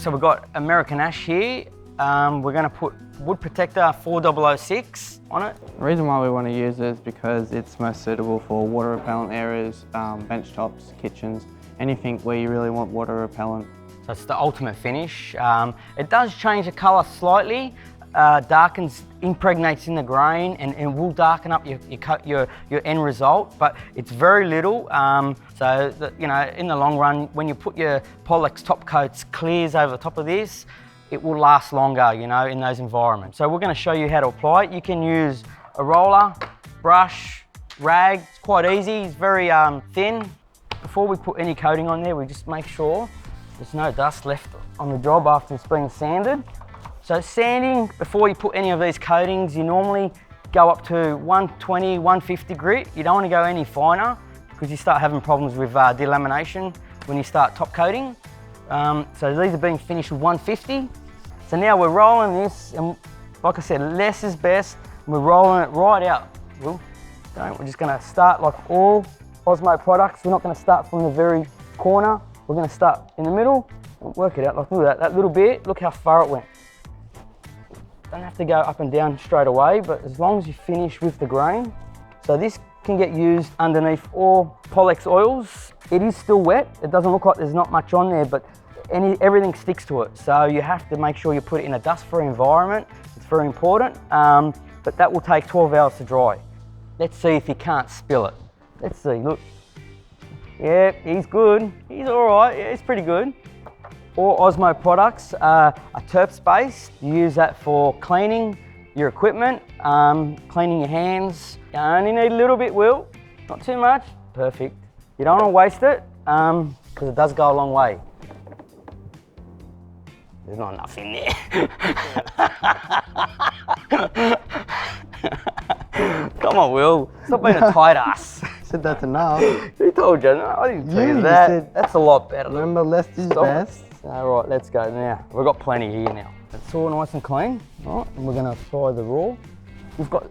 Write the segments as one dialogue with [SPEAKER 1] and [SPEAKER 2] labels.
[SPEAKER 1] So we've got American ash here. We're going to put wood protector 4006 on it.
[SPEAKER 2] The reason why we want to use it is because it's most suitable for water repellent areas, bench tops, kitchens, anything where you really want water repellent.
[SPEAKER 1] So it's the ultimate finish. It does change the colour slightly, darkens, impregnates in the grain, and it will darken up your end result, but it's very little. So that, you know, in the long run, when you put your Polyx top coats clears over the top of this, it will last longer, you know, in those environments. So we're going to show you how to apply it. You can use a roller, brush, rag. It's quite easy. It's very thin. Before we put any coating on there, we just make sure there's no dust left on the job after it's been sanded. So sanding, before you put any of these coatings, you normally go up to 120, 150 grit. You don't want to go any finer because you start having problems with delamination when you start top coating. So these are being finished with 150. So now we're rolling this, and like I said, less is best. We're rolling it right out. We're just going to start like all Osmo products. We're not going to start from the very corner. We're going to start in the middle and work it out. Like, look at that little bit, look how far it went. Don't have to go up and down straight away, but as long as you finish with the grain. So this can get used underneath all Polyx oils. It is still wet. It doesn't look like there's not much on there, but everything sticks to it. So you have to make sure you put it in a dust-free environment. It's very important, but that will take 12 hours to dry. Let's see if you can't spill it. Let's see, look. Yeah, he's good. He's all right, yeah, he's pretty good. All Osmo products are terps-based. You use that for cleaning your equipment, cleaning your hands. You only need a little bit, Will, not too much. Perfect. You don't want to waste it, because it does go a long way. There's not enough in there. Come on, Will. Stop being a tight ass.
[SPEAKER 2] Said that's enough.
[SPEAKER 1] Who told you? No, I didn't tell you that. Said, that's a lot better.
[SPEAKER 2] Remember, less is best.
[SPEAKER 1] All right, let's go now. We've got plenty here now. It's all nice and clean. All right, and we're going to apply the raw. We've got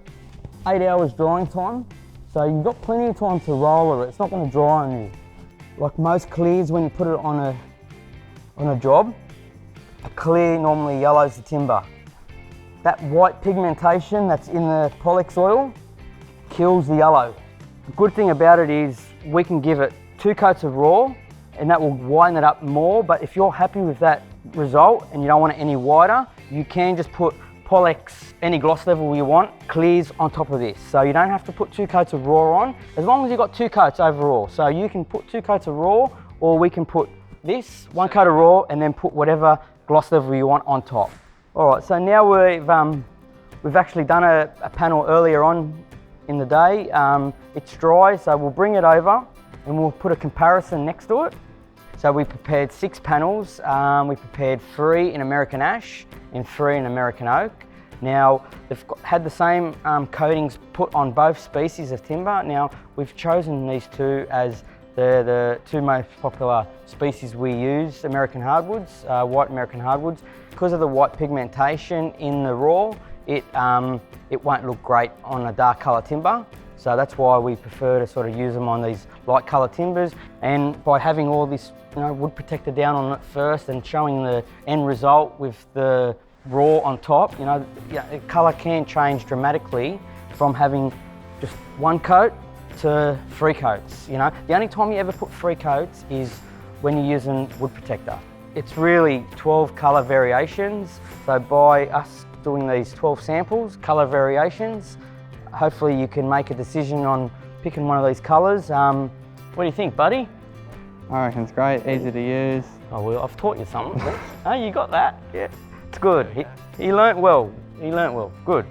[SPEAKER 1] 8 hours drying time, so you've got plenty of time to roller it. It's not going to dry on you. Like most clears, when you put it on a job, a clear normally yellows the timber. That white pigmentation that's in the Polyx oil kills the yellow. The good thing about it is we can give it 2 coats of raw and that will widen it up more, but if you're happy with that result and you don't want it any wider, you can just put Polyx, any gloss level you want, clears on top of this. So you don't have to put 2 coats of raw on, as long as you've got 2 coats overall. So you can put 2 coats of raw, or we can put this, 1 coat of raw, and then put whatever gloss level you want on top. All right, so now we've actually done a panel earlier on in the day. It's dry, so we'll bring it over and we'll put a comparison next to it. So we prepared 6 panels. We prepared 3 in American ash and 3 in American oak. Now, they've had the same coatings put on both species of timber. Now, we've chosen these 2 as the 2 most popular species we use, American hardwoods, white American hardwoods. Because of the white pigmentation in the raw, it won't look great on a dark colour timber. So that's why we prefer to sort of use them on these light colour timbers. And by having all this, wood protector down on it first and showing the end result with the raw on top, the colour can change dramatically from having just 1 coat to 3 coats. The only time you ever put 3 coats is when you're using wood protector. It's really 12 colour variations. So by us doing these 12 samples, colour variations, hopefully you can make a decision on picking one of these colours. What do you think, buddy?
[SPEAKER 2] I reckon it's great, easy to use.
[SPEAKER 1] Oh, well, I've taught you something. Oh, you got that? Yeah, it's good. He learnt well. Good.